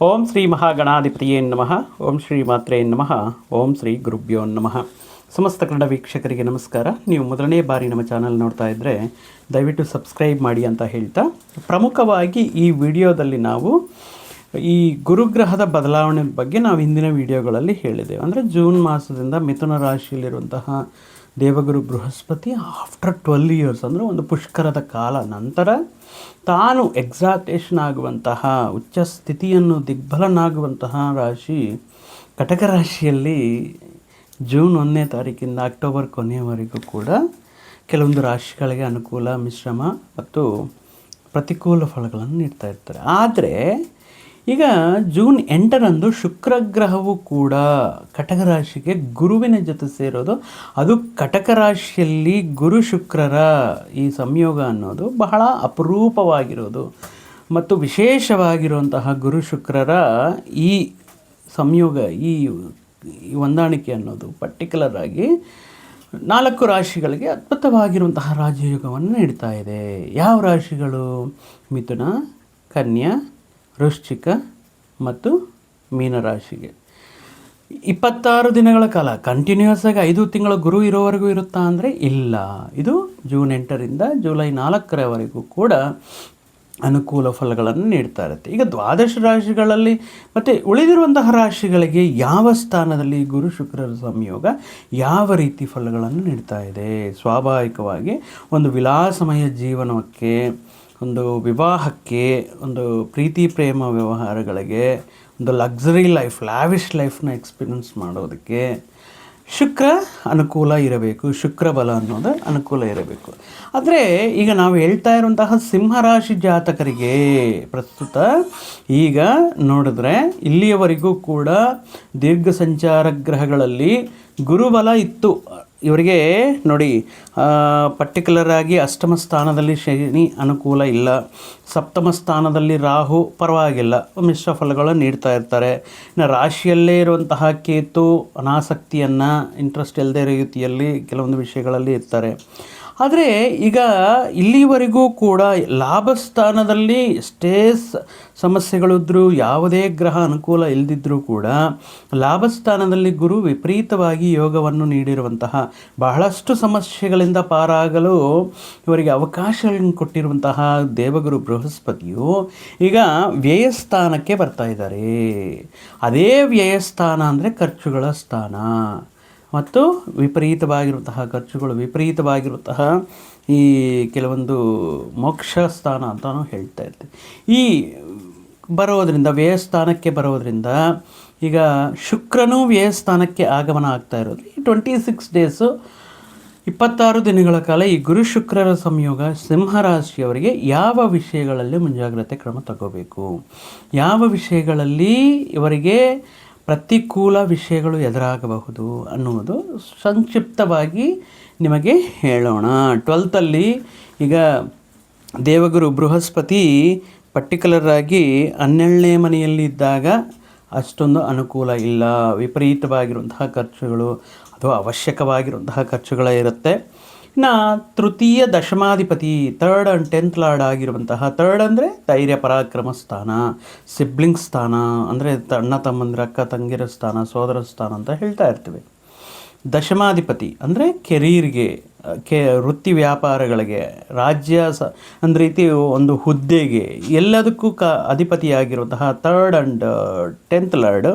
ಓಂ ಶ್ರೀ ಮಹಾಗಣಾಧಿಪತಿಯೇ ನಮಃ. ಓಂ ಶ್ರೀ ಮಾತ್ರೇ ನಮಃ. ಓಂ ಶ್ರೀ ಗುರುಭ್ಯೋ ನಮಃ. ಸಮಸ್ತ ಕನ್ನಡ ವೀಕ್ಷಕರಿಗೆ ನಮಸ್ಕಾರ. ನೀವು ಮೊದಲನೇ ಬಾರಿ ನಮ್ಮ ಚಾನಲ್ ನೋಡ್ತಾ ಇದ್ದರೆ ದಯವಿಟ್ಟು ಸಬ್ಸ್ಕ್ರೈಬ್ ಮಾಡಿ ಅಂತ ಹೇಳ್ತಾ, ಪ್ರಮುಖವಾಗಿ ಈ ವಿಡಿಯೋದಲ್ಲಿ ನಾವು ಈ ಗುರುಗ್ರಹದ ಬದಲಾವಣೆ ಬಗ್ಗೆ ನಾವು ಹಿಂದಿನ ವಿಡಿಯೋಗಳಲ್ಲಿ ಹೇಳಿದ್ದೇವೆ. ಅಂದರೆ ಜೂನ್ ಮಾಸದಿಂದ ಮಿಥುನ ರಾಶಿಯಲ್ಲಿರುವಂತಹ ದೇವಗುರು ಬೃಹಸ್ಪತಿ ಆಫ್ಟರ್ 12 ಇಯರ್ಸ್, ಅಂದರೆ ಒಂದು ಪುಷ್ಕರದ ಕಾಲ ನಂತರ ತಾನು ಎಕ್ಸಾಲ್ಟೇಷನ್ ಆಗುವಂತಹ ಉಚ್ಚ ಸ್ಥಿತಿಯನ್ನು ದಿಗ್ಬಲನಾಗುವಂತಹ ರಾಶಿ ಕಟಕ ರಾಶಿಯಲ್ಲಿ ಜೂನ್ 1ನೇ ತಾರೀಕಿಂದ ಅಕ್ಟೋಬರ್ ಕೊನೆಯವರೆಗೂ ಕೂಡ ಕೆಲವೊಂದು ರಾಶಿಗಳಿಗೆ ಅನುಕೂಲ, ಮಿಶ್ರಮ ಮತ್ತು ಪ್ರತಿಕೂಲ ಫಲಗಳನ್ನು ನೀಡ್ತಾ ಇರ್ತಾರೆ. ಆದರೆ ಈಗ ಜೂನ್ 8ರಂದು ಶುಕ್ರ ಗ್ರಹವು ಕೂಡ ಕಟಕ ರಾಶಿಗೆ ಗುರುವಿನ ಜೊತೆ ಸೇರೋದು. ಅದು ಕಟಕ ರಾಶಿಯಲ್ಲಿ ಗುರು ಶುಕ್ರರ ಈ ಸಂಯೋಗ ಅನ್ನೋದು ಬಹಳ ಅಪರೂಪವಾಗಿರೋದು ಮತ್ತು ವಿಶೇಷವಾಗಿರುವಂತಹ ಗುರು ಶುಕ್ರರ ಈ ಸಂಯೋಗ, ಈ ಹೊಂದಾಣಿಕೆ ಅನ್ನೋದು ಪರ್ಟಿಕ್ಯುಲರ್ ಆಗಿ 4 ರಾಶಿಗಳಿಗೆ ಅದ್ಭುತವಾಗಿರುವಂತಹ ರಾಜಯೋಗವನ್ನು ನೀಡ್ತಾ ಇದೆ. ಯಾವ ರಾಶಿಗಳು? ಮಿಥುನ, ಕನ್ಯಾ, ವೃಶ್ಚಿಕ ಮತ್ತು ಮೀನರಾಶಿಗೆ 26 ದಿನಗಳ ಕಾಲ ಕಂಟಿನ್ಯೂಸ್ ಆಗಿ 5 ತಿಂಗಳ ಗುರು ಇರೋವರೆಗೂ ಇರುತ್ತಾ ಅಂದರೆ ಇಲ್ಲ. ಇದು ಜೂನ್ 8ರಿಂದ ಜುಲೈ 4ರವರೆಗೂ ಕೂಡ ಅನುಕೂಲ ಫಲಗಳನ್ನು ನೀಡ್ತಾ ಇರುತ್ತೆ. ಈಗ ದ್ವಾದಶ ರಾಶಿಗಳಲ್ಲಿ ಮತ್ತು ಉಳಿದಿರುವಂತಹ ರಾಶಿಗಳಿಗೆ ಯಾವ ಸ್ಥಾನದಲ್ಲಿ ಗುರು ಶುಕ್ರರ ಸಂಯೋಗ ಯಾವ ರೀತಿ ಫಲಗಳನ್ನು ನೀಡ್ತಾ ಇದೆ? ಸ್ವಾಭಾವಿಕವಾಗಿ ಒಂದು ವಿಲಾಸಮಯ ಜೀವನಕ್ಕೆ, ಒಂದು ವಿವಾಹಕ್ಕೆ, ಒಂದು ಪ್ರೀತಿ ಪ್ರೇಮ ವ್ಯವಹಾರಗಳಿಗೆ, ಒಂದು ಲಕ್ಸುರಿ ಲೈಫ್, ಲ್ಯಾವಿಶ್ ಲೈಫ್ನ ಎಕ್ಸ್ಪೀರಿಯನ್ಸ್ ಮಾಡೋದಕ್ಕೆ ಶುಕ್ರ ಅನುಕೂಲ ಇರಬೇಕು, ಶುಕ್ರ ಬಲ ಅನ್ನೋದು ಅನುಕೂಲ ಇರಬೇಕು. ಆದರೆ ಈಗ ನಾವು ಹೇಳ್ತಾ ಇರುವಂತಹ ಸಿಂಹರಾಶಿ ಜಾತಕರಿಗೆ ಪ್ರಸ್ತುತ ಈಗ ನೋಡಿದ್ರೆ ಇಲ್ಲಿಯವರೆಗೂ ಕೂಡ ದೀರ್ಘ ಸಂಚಾರ ಗ್ರಹಗಳಲ್ಲಿ ಗುರುಬಲ ಇತ್ತು. ಇವರಿಗೆ ನೋಡಿ, ಪರ್ಟಿಕ್ಯುಲರ್ ಆಗಿ ಅಷ್ಟಮ ಸ್ಥಾನದಲ್ಲಿ ಶನಿ ಅನುಕೂಲ ಇಲ್ಲ, ಸಪ್ತಮ ಸ್ಥಾನದಲ್ಲಿ ರಾಹು ಪರವಾಗಿಲ್ಲ, ಮಿಶ್ರ ಫಲಗಳನ್ನು ನೀಡ್ತಾ ಇರ್ತಾರೆ. ಇನ್ನು ರಾಶಿಯಲ್ಲೇ ಇರುವಂತಹ ಕೇತು ಅನಾಸಕ್ತಿಯನ್ನು, ಇಂಟ್ರೆಸ್ಟ್ ಇಲ್ಲದೆ ರೀತಿಯಲ್ಲಿ ಕೆಲವೊಂದು ವಿಷಯಗಳಲ್ಲಿ ಇರ್ತಾರೆ. ಆದರೆ ಈಗ ಇಲ್ಲಿವರೆಗೂ ಕೂಡ ಲಾಭಸ್ಥಾನದಲ್ಲಿ ಎಷ್ಟೇ ಸಮಸ್ಯೆಗಳಿದ್ದರೂ, ಯಾವುದೇ ಗ್ರಹ ಅನುಕೂಲ ಇಲ್ಲದಿದ್ದರೂ ಕೂಡ ಲಾಭಸ್ಥಾನದಲ್ಲಿ ಗುರು ವಿಪರೀತವಾಗಿ ಯೋಗವನ್ನು ನೀಡಿರುವಂತಹ, ಬಹಳಷ್ಟು ಸಮಸ್ಯೆಗಳಿಂದ ಪಾರಾಗಲು ಇವರಿಗೆ ಅವಕಾಶಗಳನ್ನು ಕೊಟ್ಟಿರುವಂತಹ ದೇವಗುರು ಬೃಹಸ್ಪತಿಯು ಈಗ ವ್ಯಯಸ್ಥಾನಕ್ಕೆ ಬರ್ತಾ ಇದ್ದಾರೆ. ಅದೇ ವ್ಯಯಸ್ಥಾನ ಅಂದರೆ ಖರ್ಚುಗಳ ಸ್ಥಾನ ಮತ್ತು ವಿಪರೀತವಾಗಿರುವಂತಹ ಖರ್ಚುಗಳು, ವಿಪರೀತವಾಗಿರುವಂತಹ ಈ ಕೆಲವೊಂದು ಮೋಕ್ಷ ಸ್ಥಾನ ಅಂತಲೂ ಹೇಳ್ತಾ ಇರ್ತೀವಿ. ಈ ಬರೋದರಿಂದ, ವ್ಯಯಸ್ಥಾನಕ್ಕೆ ಬರೋದರಿಂದ ಈಗ ಶುಕ್ರನೂ ವ್ಯಯಸ್ಥಾನಕ್ಕೆ ಆಗಮನ ಆಗ್ತಾ ಇರೋದು. ಈ 26 ಡೇಸು 26 ದಿನಗಳ ಕಾಲ ಈ ಗುರು ಶುಕ್ರರ ಸಂಯೋಗ ಸಿಂಹರಾಶಿಯವರಿಗೆ ಯಾವ ವಿಷಯಗಳಲ್ಲಿ ಮುಂಜಾಗ್ರತೆ ಕ್ರಮ ತಗೋಬೇಕು, ಯಾವ ವಿಷಯಗಳಲ್ಲಿ ಇವರಿಗೆ ಪ್ರತಿಕೂಲ ವಿಷಯಗಳು ಎದುರಾಗಬಹುದು ಅನ್ನುವುದು ಸಂಕ್ಷಿಪ್ತವಾಗಿ ನಿಮಗೆ ಹೇಳೋಣ. 12ಲ್ಲಿ ಈಗ ದೇವಗುರು ಬೃಹಸ್ಪತಿ ಪರ್ಟಿಕ್ಯುಲರ್ ಆಗಿ 12ನೇ ಮನೆಯಲ್ಲಿ ಇದ್ದಾಗ ಅಷ್ಟೊಂದು ಅನುಕೂಲ ಇಲ್ಲ, ವಿಪರೀತವಾಗಿರುವಂತಹ ಖರ್ಚುಗಳು ಅಥವಾ ಅವಶ್ಯಕವಾಗಿರುವಂತಹ ಖರ್ಚುಗಳೇ ಇರುತ್ತೆ. ಇನ್ನು ತೃತೀಯ ದಶಮಾಧಿಪತಿ 3rd and 10th ಲಾರ್ಡ್ ಆಗಿರುವಂತಹ, 3rd ಅಂದರೆ ಧೈರ್ಯ ಪರಾಕ್ರಮ ಸ್ಥಾನ, ಸಿಬ್ಲಿಂಗ್ ಸ್ಥಾನ, ಅಂದರೆ ಅಣ್ಣ ತಮ್ಮಂದಿರ, ಅಕ್ಕ ತಂಗಿರ ಸ್ಥಾನ, ಸೋದರ ಸ್ಥಾನ ಅಂತ ಹೇಳ್ತಾ ಇರ್ತೀವಿ. ದಶಮಾಧಿಪತಿ ಅಂದರೆ ಕೆರೀರ್ಗೆ, ವೃತ್ತಿ ವ್ಯಾಪಾರಗಳಿಗೆ, ರಾಜ್ಯ ಒಂದು ರೀತಿ ಒಂದು ಹುದ್ದೆಗೆ, ಎಲ್ಲದಕ್ಕೂ ಅಧಿಪತಿಯಾಗಿರುವಂತಹ 3rd and 10th ಲಾರ್ಡ್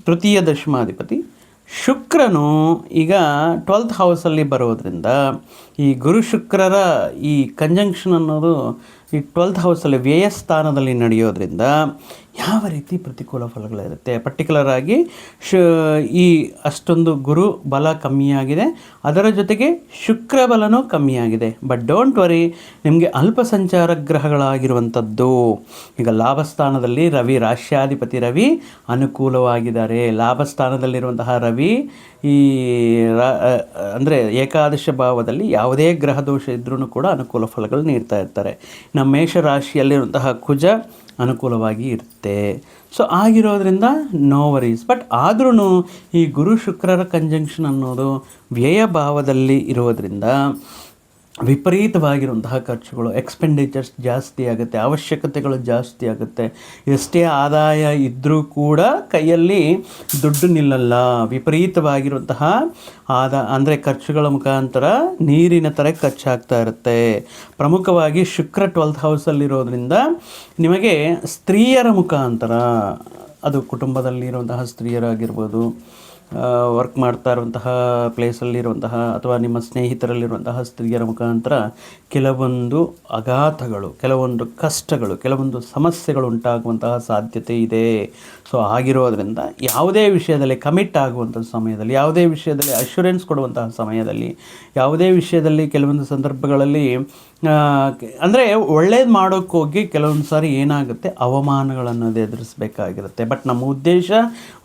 ತೃತೀಯ ದಶಮಾಧಿಪತಿ. ಶುಕ್ರನು ಈಗ 12th ಹೌಸಲ್ಲಿ ಬರೋದರಿಂದ ಈ ಗುರು ಶುಕ್ರರ ಈ ಕಂಜಂಕ್ಷನ್ ಅನ್ನೋದು ಈ 12th ಹೌಸಲ್ಲಿ ವ್ಯಯಸ್ಥಾನದಲ್ಲಿ ನಡೆಯೋದ್ರಿಂದ ಯಾವ ರೀತಿ ಪ್ರತಿಕೂಲ ಫಲಗಳಿರುತ್ತೆ? ಪರ್ಟಿಕ್ಯುಲರ್ ಆಗಿ ಈ ಅಷ್ಟೊಂದು ಗುರು ಬಲ ಕಮ್ಮಿಯಾಗಿದೆ, ಅದರ ಜೊತೆಗೆ ಶುಕ್ರ ಬಲನೂ ಕಮ್ಮಿಯಾಗಿದೆ. ಬಟ್ ಡೋಂಟ್ ವರಿ, ನಿಮಗೆ ಅಲ್ಪ ಸಂಚಾರ ಗ್ರಹಗಳಾಗಿರುವಂಥದ್ದು ಈಗ ಲಾಭಸ್ಥಾನದಲ್ಲಿ ರವಿ, ರಾಶ್ಯಾಧಿಪತಿ ರವಿ ಅನುಕೂಲವಾಗಿದ್ದಾರೆ. ಲಾಭಸ್ಥಾನದಲ್ಲಿರುವಂತಹ ರವಿ ಈ ಅಂದರೆ ಏಕಾದಶ ಭಾವದಲ್ಲಿ ಯಾವುದೇ ಗ್ರಹ ದೋಷ ಇದ್ರೂ ಕೂಡ ಅನುಕೂಲ ಫಲಗಳು ನೀಡ್ತಾ ಇರ್ತಾರೆ. ನಮ್ಮ ಮೇಷರಾಶಿಯಲ್ಲಿರುವಂತಹ ಕುಜ ಅನುಕೂಲವಾಗಿ ಇರುತ್ತೆ. ಸೊ ಆಗಿರೋದ್ರಿಂದ ನೋ ವರೀಸ್. ಬಟ್ ಆದ್ರೂ ಈ ಗುರು ಶುಕ್ರರ ಕಂಜಂಕ್ಷನ್ ಅನ್ನೋದು ವ್ಯಯ ಭಾವದಲ್ಲಿ ಇರೋದರಿಂದ ವಿಪರೀತವಾಗಿರುವಂತಹ ಖರ್ಚುಗಳು, ಎಕ್ಸ್ಪೆಂಡಿಚರ್ಸ್ ಜಾಸ್ತಿ ಆಗುತ್ತೆ, ಅವಶ್ಯಕತೆಗಳು ಜಾಸ್ತಿ ಆಗುತ್ತೆ. ಎಷ್ಟೇ ಆದಾಯ ಇದ್ದರೂ ಕೂಡ ಕೈಯಲ್ಲಿ ದುಡ್ಡು ನಿಲ್ಲಲ್ಲ. ವಿಪರೀತವಾಗಿರುವಂತಹ ಅಂದರೆ ಖರ್ಚುಗಳ ಮುಖಾಂತರ ನೀರಿನ ಥರ ಖರ್ಚಾಗ್ತಾ ಇರುತ್ತೆ. ಪ್ರಮುಖವಾಗಿ ಶುಕ್ರ 12th ಹೌಸಲ್ಲಿರೋದ್ರಿಂದ ನಿಮಗೆ ಸ್ತ್ರೀಯರ ಮುಖಾಂತರ, ಅದು ಕುಟುಂಬದಲ್ಲಿರುವಂತಹ ಸ್ತ್ರೀಯರಾಗಿರ್ಬೋದು, ವರ್ಕ್ ಮಾಡ್ತಾ ಇರುವಂತಹ ಪ್ಲೇಸಲ್ಲಿರುವಂತಹ ಅಥವಾ ನಿಮ್ಮ ಸ್ನೇಹಿತರಲ್ಲಿರುವಂತಹ ಸ್ತ್ರೀಯರ ಮುಖಾಂತರ ಕೆಲವೊಂದು ಆಘಾತಗಳು, ಕೆಲವೊಂದು ಕಷ್ಟಗಳು, ಕೆಲವೊಂದು ಸಮಸ್ಯೆಗಳು ಉಂಟಾಗುವಂತಹ ಸಾಧ್ಯತೆ ಇದೆ. ಸೊ ಆಗಿರೋದ್ರಿಂದ ಯಾವುದೇ ವಿಷಯದಲ್ಲಿ ಕಮಿಟ್ ಆಗುವಂಥ ಸಮಯದಲ್ಲಿ, ಯಾವುದೇ ವಿಷಯದಲ್ಲಿ ಅಶ್ಯೂರೆನ್ಸ್ ಕೊಡುವಂತಹ ಸಮಯದಲ್ಲಿ, ಯಾವುದೇ ವಿಷಯದಲ್ಲಿ ಕೆಲವೊಂದು ಸಂದರ್ಭಗಳಲ್ಲಿ ಅಂದರೆ ಒಳ್ಳೇದು ಮಾಡೋಕ್ಕೋಗಿ ಕೆಲವೊಂದು ಸಾರಿ ಏನಾಗುತ್ತೆ, ಅವಮಾನಗಳನ್ನು ಎದುರಿಸಬೇಕಾಗಿರುತ್ತೆ. ಬಟ್ ನಮ್ಮ ಉದ್ದೇಶ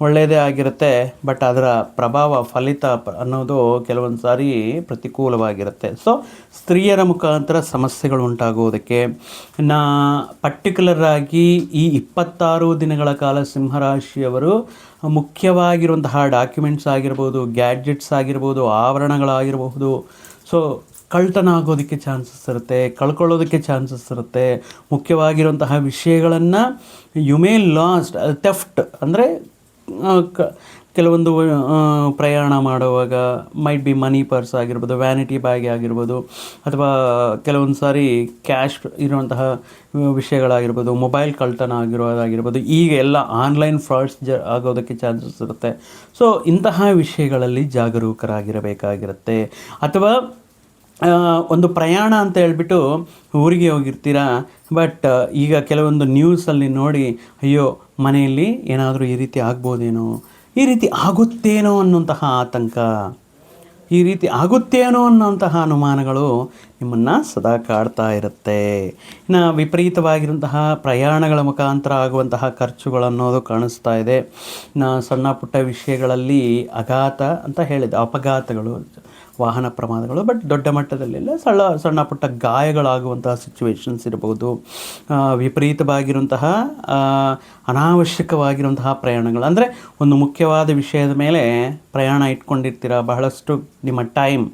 ಒಳ್ಳೆಯದೇ ಆಗಿರುತ್ತೆ, ಬಟ್ ಅದರ ಪ್ರಭಾವ, ಫಲಿತ ಅನ್ನೋದು ಕೆಲವೊಂದು ಸಾರಿ ಪ್ರತಿಕೂಲವಾಗಿರುತ್ತೆ. ಸೊ ಸ್ತ್ರೀಯರ ಮುಖಾಂತರ ಸಮಸ್ಯೆಗಳು ಉಂಟಾಗೋದಕ್ಕೆ ಪರ್ಟಿಕ್ಯುಲರ್ ಆಗಿ ಈ 26 ದಿನಗಳ ಕಾಲ ಸಿಂಹರಾಶಿಯವರು ಮುಖ್ಯವಾಗಿರುವಂತಹ ಡಾಕ್ಯುಮೆಂಟ್ಸ್ ಆಗಿರ್ಬೋದು, ಗ್ಯಾಡ್ಜೆಟ್ಸ್ ಆಗಿರ್ಬೋದು, ಆಭರಣಗಳಾಗಿರಬಹುದು, ಸೊ ಕಳ್ತನ ಆಗೋದಕ್ಕೆ ಚಾನ್ಸಸ್ ಇರುತ್ತೆ, ಕಳ್ಕೊಳ್ಳೋದಕ್ಕೆ ಚಾನ್ಸಸ್ ಇರುತ್ತೆ. ಮುಖ್ಯವಾಗಿರುವಂತಹ ವಿಷಯಗಳನ್ನು ಯು ಮೇ ಲಾಸ್ಟ್, ಥೆಫ್ಟ್ ಅಂದರೆ ಕೆಲವೊಂದು ಪ್ರಯಾಣ ಮಾಡುವಾಗ ಮೈಟ್ ಬಿ ಮನಿ ಪರ್ಸ್ ಆಗಿರ್ಬೋದು, ವ್ಯಾನಿಟಿ ಬ್ಯಾಗ್ ಆಗಿರ್ಬೋದು, ಅಥವಾ ಕೆಲವೊಂದು ಸಾರಿ ಕ್ಯಾಶ್ ಇರುವಂತಹ ವಿಷಯಗಳಾಗಿರ್ಬೋದು, ಮೊಬೈಲ್ ಕಳ್ತನ ಆಗಿರೋದಾಗಿರ್ಬೋದು. ಈಗ ಎಲ್ಲ ಆನ್ಲೈನ್ ಫ್ರಾಡ್ಸ್ ಆಗೋದಕ್ಕೆ ಚಾನ್ಸಸ್ ಇರುತ್ತೆ. ಸೊ ಇಂತಹ ವಿಷಯಗಳಲ್ಲಿ ಜಾಗರೂಕರಾಗಿರಬೇಕಾಗಿರುತ್ತೆ. ಅಥವಾ ಒಂದು ಪ್ರಯಾಣ ಅಂತ ಹೇಳ್ಬಿಟ್ಟು ಊರಿಗೆ ಹೋಗಿರ್ತೀರ, ಬಟ್ ಈಗ ಕೆಲವೊಂದು ನ್ಯೂಸಲ್ಲಿ ನೋಡಿ, ಅಯ್ಯೋ ಮನೆಯಲ್ಲಿ ಏನಾದರೂ ಈ ರೀತಿ ಆಗ್ಬೋದೇನೋ, ಈ ರೀತಿ ಆಗುತ್ತೇನೋ ಅನ್ನುವಂತಹ ಆತಂಕ, ಈ ರೀತಿ ಆಗುತ್ತೇನೋ ಅನ್ನೋಂತಹ ಅನುಮಾನಗಳು ನಿಮ್ಮನ್ನು ಸದಾ ಕಾಡ್ತಾ ಇರುತ್ತೆ. ಇನ್ನು ವಿಪರೀತವಾಗಿರುವಂತಹ ಪ್ರಯಾಣಗಳ ಮುಖಾಂತರ ಆಗುವಂತಹ ಖರ್ಚುಗಳು ಅನ್ನೋದು ಕಾಣಿಸ್ತಾ ಇದೆ. ಇನ್ನು ಸಣ್ಣ ಪುಟ್ಟ ವಿಷಯಗಳಲ್ಲಿ ಆಘಾತ ಅಂತ ಹೇಳಿದೆ, ಅಪಘಾತಗಳು, ವಾಹನ ಪ್ರಮಾದಗಳು, ಬಟ್ ದೊಡ್ಡ ಮಟ್ಟದಲ್ಲೆಲ್ಲ ಸಣ್ಣ ಪುಟ್ಟ ಗಾಯಗಳಾಗುವಂತಹ ಸಿಚುವೇಶನ್ಸ್ ಇರ್ಬೋದು. ವಿಪರೀತವಾಗಿರುವಂತಹ ಅನಾವಶ್ಯಕವಾಗಿರುವಂತಹ ಪ್ರಯಾಣಗಳು, ಅಂದರೆ ಒಂದು ಮುಖ್ಯವಾದ ವಿಷಯದ ಮೇಲೆ ಪ್ರಯಾಣ ಇಟ್ಕೊಂಡಿರ್ತೀರ, ಬಹಳಷ್ಟು ನಿಮ್ಮ ಟೈಮ್,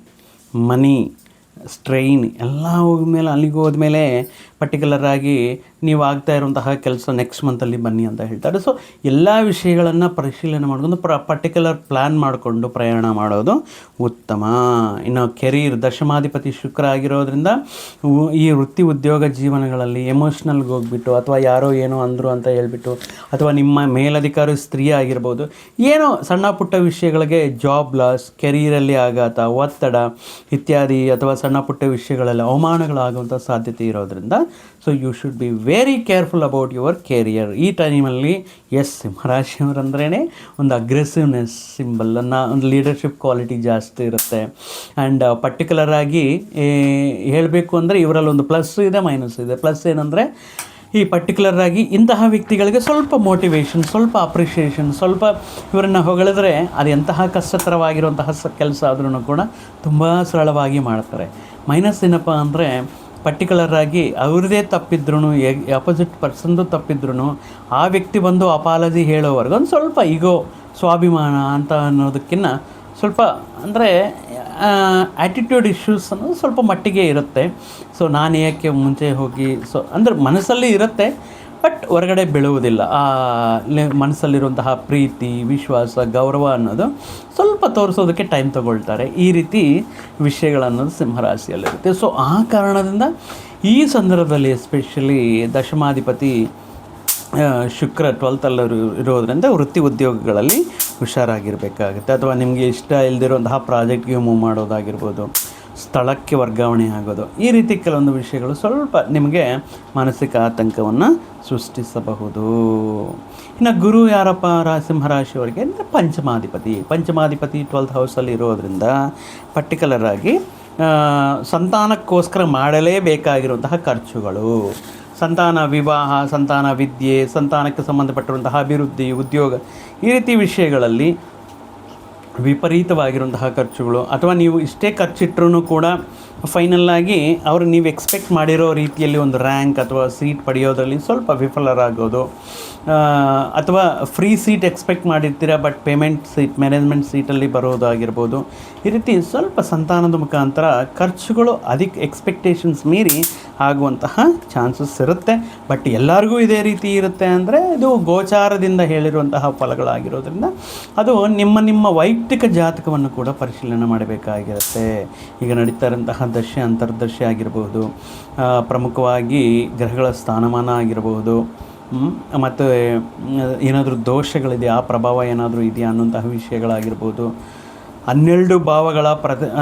ಮನಿ, ಸ್ಟ್ರೈನ್ ಎಲ್ಲ ಹೋದ್ಮೇಲೆ, ಅಲ್ಲಿಗೆ ಹೋದ್ಮೇಲೆ ಪರ್ಟಿಕ್ಯುಲರ್ ಆಗಿ ನೀವು ಆಗ್ತಾ ಇರುವಂತಹ ಕೆಲಸ ನೆಕ್ಸ್ಟ್ ಮಂತಲ್ಲಿ ಬನ್ನಿ ಅಂತ ಹೇಳ್ತಾರೆ. ಸೊ ಎಲ್ಲ ವಿಷಯಗಳನ್ನು ಪರಿಶೀಲನೆ ಮಾಡ್ಕೊಂಡು ಪರ್ಟಿಕ್ಯುಲರ್ ಪ್ಲ್ಯಾನ್ ಮಾಡಿಕೊಂಡು ಪ್ರಯಾಣ ಮಾಡೋದು ಉತ್ತಮ. ಇನ್ನು ಕೆರೀರ್, ದಶಮಾಧಿಪತಿ ಶುಕ್ರ ಆಗಿರೋದ್ರಿಂದ ಈ ವೃತ್ತಿ ಉದ್ಯೋಗ ಜೀವನಗಳಲ್ಲಿ ಎಮೋಷ್ನಲ್ಗೆ ಹೋಗ್ಬಿಟ್ಟು, ಅಥವಾ ಯಾರೋ ಏನೋ ಅಂದರು ಅಂತ ಹೇಳ್ಬಿಟ್ಟು, ಅಥವಾ ನಿಮ್ಮ ಮೇಲಧಿಕಾರಿ ಸ್ತ್ರೀ ಆಗಿರ್ಬೋದು, ಏನೋ ಸಣ್ಣ ಪುಟ್ಟ ವಿಷಯಗಳಿಗೆ ಜಾಬ್ ಲಾಸ್, ಕೆರೀರಲ್ಲಿ ಆಘಾತ, ಒತ್ತಡ ಇತ್ಯಾದಿ, ಅಥವಾ ಸಣ್ಣ ಪುಟ್ಟ ವಿಷಯಗಳಲ್ಲಿ ಅವಮಾನಗಳಾಗುವಂಥ ಸಾಧ್ಯತೆ ಇರೋದ್ರಿಂದ so you should be very careful about your career. ಈ ಟೈಮಲ್ಲಿ ಸಿಂಹರಾಶಿಯವರಂದ್ರೇ ಒಂದು ಅಗ್ರೆಸಿವ್ನೆಸ್ ಸಿಂಬಲ್, ಒಂದು ಲೀಡರ್ಶಿಪ್ ಕ್ವಾಲಿಟಿ ಜಾಸ್ತಿ ಇರುತ್ತೆ. ಆ್ಯಂಡ್ ಪರ್ಟಿಕ್ಯುಲರ್ ಆಗಿ ಹೇಳಬೇಕು ಅಂದರೆ ಇವರಲ್ಲಿ ಒಂದು ಪ್ಲಸ್ ಇದೆ, ಮೈನಸ್ ಇದೆ. ಪ್ಲಸ್ ಏನಂದರೆ ಈ ಪರ್ಟಿಕ್ಯುಲರ್ ಆಗಿ ಇಂತಹ ವ್ಯಕ್ತಿಗಳಿಗೆ ಸ್ವಲ್ಪ ಮೋಟಿವೇಶನ್, ಸ್ವಲ್ಪ ಅಪ್ರಿಷಿಯೇಷನ್, ಸ್ವಲ್ಪ ಇವರನ್ನು ಹೊಗಳಿದ್ರೆ ಅದು ಎಂತಹ ಕಷ್ಟತರವಾಗಿರುವಂತಹ ಕೆಲಸ ಆದ್ರೂ ಕೂಡ ತುಂಬ ಸರಳವಾಗಿ ಮಾಡ್ತಾರೆ. ಮೈನಸ್ ಏನಪ್ಪ ಅಂದರೆ ಪರ್ಟಿಕ್ಯುಲರ್ ಆಗಿ ಅವ್ರದ್ದೇ ತಪ್ಪಿದ್ರೂ, ಅಪೋಸಿಟ್ ಪರ್ಸನ್ದು ತಪ್ಪಿದ್ರೂ ಆ ವ್ಯಕ್ತಿ ಬಂದು ಅಪಾಲಜಿ ಹೇಳೋವರೆಗೂ ಒಂದು ಸ್ವಲ್ಪ ಈಗೋ, ಸ್ವಾಭಿಮಾನ ಅಂತ ಅನ್ನೋದಕ್ಕಿಂತ ಸ್ವಲ್ಪ ಅಂದರೆ ಆ್ಯಟಿಟ್ಯೂಡ್ ಇಶ್ಯೂಸ್ ಅನ್ನೋದು ಸ್ವಲ್ಪ ಮಟ್ಟಿಗೆ ಇರುತ್ತೆ. ಸೊ ನಾನು ಏಕೆ ಮುಂಚೆ ಹೋಗಿ, ಸೊ ಅಂದರೆ ಮನಸ್ಸಲ್ಲಿ ಇರುತ್ತೆ, ಬಟ್ ಹೊರಗಡೆ ಬೀಳುವುದಿಲ್ಲ. ಮನಸ್ಸಲ್ಲಿರುವಂತಹ ಪ್ರೀತಿ, ವಿಶ್ವಾಸ, ಗೌರವ ಅನ್ನೋದು ಸ್ವಲ್ಪ ತೋರಿಸೋದಕ್ಕೆ ಟೈಮ್ ತಗೊಳ್ತಾರೆ. ಈ ರೀತಿ ವಿಷಯಗಳನ್ನೋದು ಸಿಂಹರಾಶಿಯಲ್ಲಿರುತ್ತೆ. ಸೊ ಆ ಕಾರಣದಿಂದ ಈ ಸಂದರ್ಭದಲ್ಲಿ ಎಸ್ಪೆಷಲಿ ದಶಮಾಧಿಪತಿ ಶುಕ್ರ 12th ಇರೋದ್ರಿಂದ ವೃತ್ತಿ ಉದ್ಯೋಗಗಳಲ್ಲಿ ಹುಷಾರಾಗಿರಬೇಕಾಗುತ್ತೆ. ಅಥವಾ ನಿಮಗೆ ಇಷ್ಟ ಇಲ್ಲದಿರುವಂತಹ ಪ್ರಾಜೆಕ್ಟ್ಗೆ ಮೂವ್ ಮಾಡೋದಾಗಿರ್ಬೋದು, ಸ್ಥಳಕ್ಕೆ ವರ್ಗಾವಣೆ ಆಗೋದು, ಈ ರೀತಿ ಕೆಲವೊಂದು ವಿಷಯಗಳು ಸ್ವಲ್ಪ ನಿಮಗೆ ಮಾನಸಿಕ ಆತಂಕವನ್ನು ಸೃಷ್ಟಿಸಬಹುದು. ಇನ್ನು ಗುರು ಯಾರಪ್ಪ ಸಿಂಹರಾಶಿಯವರಿಗೆ ಅಂದರೆ ಪಂಚಮಾಧಿಪತಿ 12th ಹೌಸಲ್ಲಿ ಇರೋದರಿಂದ ಪರ್ಟಿಕ್ಯುಲರ್ ಆಗಿ ಸಂತಾನಕ್ಕೋಸ್ಕರ ಮಾಡಲೇಬೇಕಾಗಿರುವಂತಹ ಖರ್ಚುಗಳು, ಸಂತಾನ ವಿವಾಹ, ಸಂತಾನ ವಿದ್ಯೆ, ಸಂತಾನಕ್ಕೆ ಸಂಬಂಧಪಟ್ಟಿರುವಂತಹ ಅಭಿವೃದ್ಧಿ, ಉದ್ಯೋಗ, ಈ ರೀತಿ ವಿಷಯಗಳಲ್ಲಿ ವಿಪರೀತವಾಗಿರುವಂತಹ ಖರ್ಚುಗಳು, ಅಥವಾ ನೀವು ಇಷ್ಟೇ ಖರ್ಚಿಟ್ರೂ ಕೂಡ ಫೈನಲ್ಲಾಗಿ ಅವರು ನೀವು ಎಕ್ಸ್ಪೆಕ್ಟ್ ಮಾಡಿರೋ ರೀತಿಯಲ್ಲಿ ಒಂದು ರ್ಯಾಂಕ್ ಅಥವಾ ಸೀಟ್ ಪಡೆಯೋದ್ರಲ್ಲಿ ಸ್ವಲ್ಪ ವಿಫಲರಾಗೋದು, ಅಥವಾ ಫ್ರೀ ಸೀಟ್ ಎಕ್ಸ್ಪೆಕ್ಟ್ ಮಾಡಿರ್ತೀರ ಬಟ್ ಪೇಮೆಂಟ್ ಸೀಟ್, ಮ್ಯಾನೇಜ್ಮೆಂಟ್ ಸೀಟಲ್ಲಿ ಬರೋದಾಗಿರ್ಬೋದು. ಈ ರೀತಿ ಸ್ವಲ್ಪ ಸಂತಾನದ ಮುಖಾಂತರ ಖರ್ಚುಗಳು ಎಕ್ಸ್ಪೆಕ್ಟೇಷನ್ಸ್ ಮೀರಿ ಆಗುವಂತಹ ಚಾನ್ಸಸ್ ಇರುತ್ತೆ. ಬಟ್ ಎಲ್ಲರಿಗೂ ಇದೇ ರೀತಿ ಇರುತ್ತೆ ಅಂದರೆ ಇದು ಗೋಚಾರದಿಂದ ಹೇಳಿರುವಂತಹ ಫಲಗಳಾಗಿರೋದ್ರಿಂದ ಅದು ನಿಮ್ಮ ವೈಯಕ್ತಿಕ ಜಾತಕವನ್ನು ಕೂಡ ಪರಿಶೀಲನೆ ಮಾಡಬೇಕಾಗಿರುತ್ತೆ. ಈಗ ನಡೀತಾ ಇರೋಂತಹ ದಶೆ ಅಂತರ್ದಶೆ ಆಗಿರಬಹುದು, ಪ್ರಮುಖವಾಗಿ ಗ್ರಹಗಳ ಸ್ಥಾನಮಾನ ಆಗಿರಬಹುದು, ಮತ್ತು ಏನಾದರೂ ದೋಷಗಳಿದೆಯಾ, ಆ ಪ್ರಭಾವ ಏನಾದರೂ ಇದೆಯಾ ಅನ್ನುವಂತಹ ವಿಷಯಗಳಾಗಿರ್ಬೋದು. 12 ಭಾವಗಳ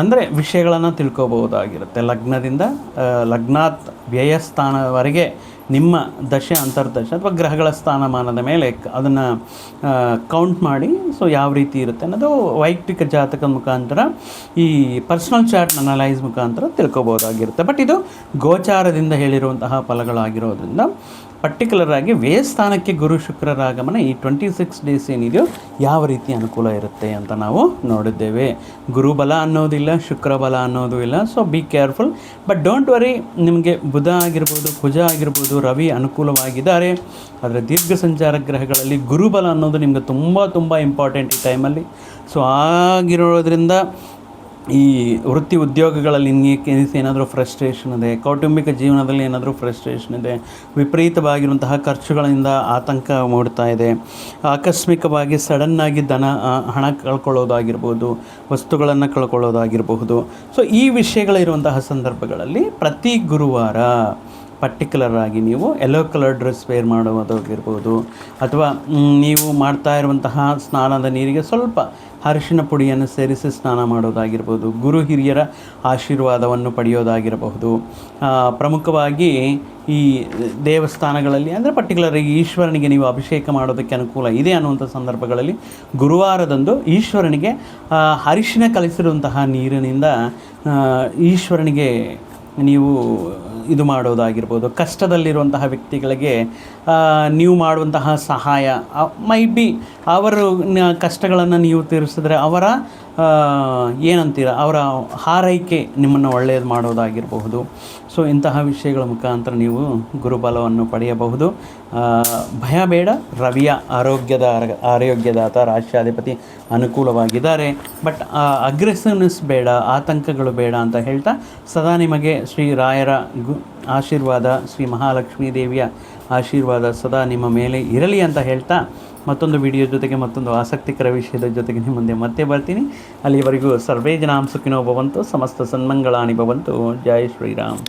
ಅಂದರೆ ವಿಷಯಗಳನ್ನು ತಿಳ್ಕೊಬಹುದಾಗಿರುತ್ತೆ. ಲಗ್ನಾತ್ ವ್ಯಯಸ್ಥಾನವರೆಗೆ ನಿಮ್ಮ ದಶೆ ಅಂತರ್ದಶೆ ಅಥವಾ ಗ್ರಹಗಳ ಸ್ಥಾನಮಾನದ ಮೇಲೆ ಅದನ್ನು ಕೌಂಟ್ ಮಾಡಿ ಸೊ ಯಾವ ರೀತಿ ಇರುತ್ತೆ ಅನ್ನೋದು ವೈಯಕ್ತಿಕ ಜಾತಕದ ಮುಖಾಂತರ, ಈ ಪರ್ಸ್ನಲ್ ಚಾರ್ಟ್ ಅನಲೈಸ್ ಮುಖಾಂತರ ತಿಳ್ಕೊಬೋದಾಗಿರುತ್ತೆ. ಬಟ್ ಇದು ಗೋಚಾರದಿಂದ ಹೇಳಿರುವಂತಹ ಫಲಗಳಾಗಿರೋದ್ರಿಂದ ಪರ್ಟಿಕ್ಯುಲರ್ ಆಗಿ ವ್ಯಯಸ್ಥಾನಕ್ಕೆ ಗುರು ಶುಕ್ರರ ಆಗಮನ ಈ 26 ಡೇಸ್ ಏನಿದೆಯೋ ಯಾವ ರೀತಿ ಅನುಕೂಲ ಇರುತ್ತೆ ಅಂತ ನಾವು ನೋಡಿದ್ದೇವೆ. ಗುರುಬಲ ಅನ್ನೋದಿಲ್ಲ, ಶುಕ್ರ ಬಲ ಅನ್ನೋದು ಇಲ್ಲ. So be careful. But don't worry, ನಿಮಗೆ ಬುಧ ಆಗಿರ್ಬೋದು, ಕುಜ ಆಗಿರ್ಬೋದು, ರವಿ ಅನುಕೂಲವಾಗಿದ್ದಾರೆ. ಆದರೆ ದೀರ್ಘ ಸಂಚಾರ ಗ್ರಹಗಳಲ್ಲಿ ಗುರುಬಲ ಅನ್ನೋದು ನಿಮಗೆ ತುಂಬ ಇಂಪಾರ್ಟೆಂಟ್ ಈ ಟೈಮಲ್ಲಿ. ಸೊ ಆಗಿರೋದ್ರಿಂದ ಈ ವೃತ್ತಿ ಉದ್ಯೋಗಗಳಲ್ಲಿ ಏನಾದರೂ ಫ್ರಸ್ಟ್ರೇಷನ್ ಇದೆ, ಕೌಟುಂಬಿಕ ಜೀವನದಲ್ಲಿ ಏನಾದರೂ ಫ್ರಸ್ಟ್ರೇಷನ್ ಇದೆ, ವಿಪರೀತವಾಗಿರುವಂತಹ ಖರ್ಚುಗಳಿಂದ ಆತಂಕ ಮೂಡ್ತಾ ಇದೆ, ಆಕಸ್ಮಿಕವಾಗಿ ಸಡನ್ನಾಗಿ ಹಣ ಕಳ್ಕೊಳ್ಳೋದಾಗಿರ್ಬೋದು, ವಸ್ತುಗಳನ್ನು ಕಳ್ಕೊಳ್ಳೋದಾಗಿರಬಹುದು. ಸೊ ಈ ವಿಷಯಗಳಿರುವಂತಹ ಸಂದರ್ಭಗಳಲ್ಲಿ ಪ್ರತಿ ಗುರುವಾರ ಪರ್ಟಿಕ್ಯುಲರ್ ಆಗಿ ನೀವು ಯೆಲ್ಲೋ ಕಲರ್ ಡ್ರೆಸ್ ವೇರ್ ಮಾಡೋದಾಗಿರ್ಬೋದು, ಅಥವಾ ನೀವು ಮಾಡ್ತಾ ಇರುವಂತಹ ಸ್ನಾನದ ನೀರಿಗೆ ಸ್ವಲ್ಪ ಅರಿಶಿನ ಪುಡಿಯನ್ನು ಸೇರಿಸಿ ಸ್ನಾನ ಮಾಡೋದಾಗಿರ್ಬೋದು, ಗುರು ಹಿರಿಯರ ಆಶೀರ್ವಾದವನ್ನು ಪಡೆಯೋದಾಗಿರಬಹುದು. ಪ್ರಮುಖವಾಗಿ ಈ ದೇವಸ್ಥಾನಗಳಲ್ಲಿ ಅಂದರೆ ಪರ್ಟಿಕ್ಯುಲರಾಗಿ ಈಶ್ವರನಿಗೆ ನೀವು ಅಭಿಷೇಕ ಮಾಡೋದಕ್ಕೆ ಅನುಕೂಲ ಇದೆ ಅನ್ನುವಂಥ ಸಂದರ್ಭಗಳಲ್ಲಿ ಗುರುವಾರದಂದು ಈಶ್ವರನಿಗೆ ಅರಿಶಿನ ಕಲಿಸಿರುವಂತಹ ನೀರಿನಿಂದ ಈಶ್ವರನಿಗೆ ನೀವು ಇದು ಮಾಡೋದಾಗಿರ್ಬೋದು. ಕಷ್ಟದಲ್ಲಿರುವಂತಹ ವ್ಯಕ್ತಿಗಳಿಗೆ ನೀವು ಮಾಡುವಂತಹ ಸಹಾಯ ಮೈ ಬಿ ಅವರು ಕಷ್ಟಗಳನ್ನು ನೀವು ತೀರಿಸಿದ್ರೆ ಅವರ ಏನಂತೀರ, ಅವರ ಹಾರೈಕೆ ನಿಮ್ಮನ್ನು ಒಳ್ಳೆಯದು ಮಾಡೋದಾಗಿರಬಹುದು. ಸೊ ಇಂತಹ ವಿಷಯಗಳ ಮುಖಾಂತರ ನೀವು ಗುರುಬಲವನ್ನು ಪಡೆಯಬಹುದು. ಭಯ ಬೇಡ, ರವಿಯ ಆರೋಗ್ಯದಾತ ರಾಶ್ಯಾಧಿಪತಿ ಅನುಕೂಲವಾಗಿದ್ದಾರೆ. ಬಟ್ ಅಗ್ರೆಸಿವ್ನೆಸ್ ಬೇಡ, ಆತಂಕಗಳು ಬೇಡ ಅಂತ ಹೇಳ್ತಾ ಸದಾ ನಿಮಗೆ ಶ್ರೀ ರಾಯರ ಆಶೀರ್ವಾದ, ಶ್ರೀ ಮಹಾಲಕ್ಷ್ಮೀ ದೇವಿಯ ಆಶೀರ್ವಾದ ಸದಾ ನಿಮ್ಮ ಮೇಲೆ ಇರಲಿ ಅಂತ ಹೇಳ್ತಾ ಮತ್ತೊಂದು ವಿಡಿಯೋ ಜೊತೆಗೆ ಮತ್ತೊಂದು ಆಸಕ್ತಿಕರ ವಿಷಯದ ಜೊತೆಗೆ ನಿಮ್ಮ ಮುಂದೆ ಮತ್ತೆ ಬರ್ತೀನಿ. ಅಲ್ಲಿವರೆಗೂ ಸರ್ವೇ ಜನಾಂ ಸುಖಿನೋ ಭವಂತು, ಸಮಸ್ತ ಸನ್ಮಂಗಳಾನಿ ಭವಂತು. ಜೈ ಶ್ರೀರಾಮ್.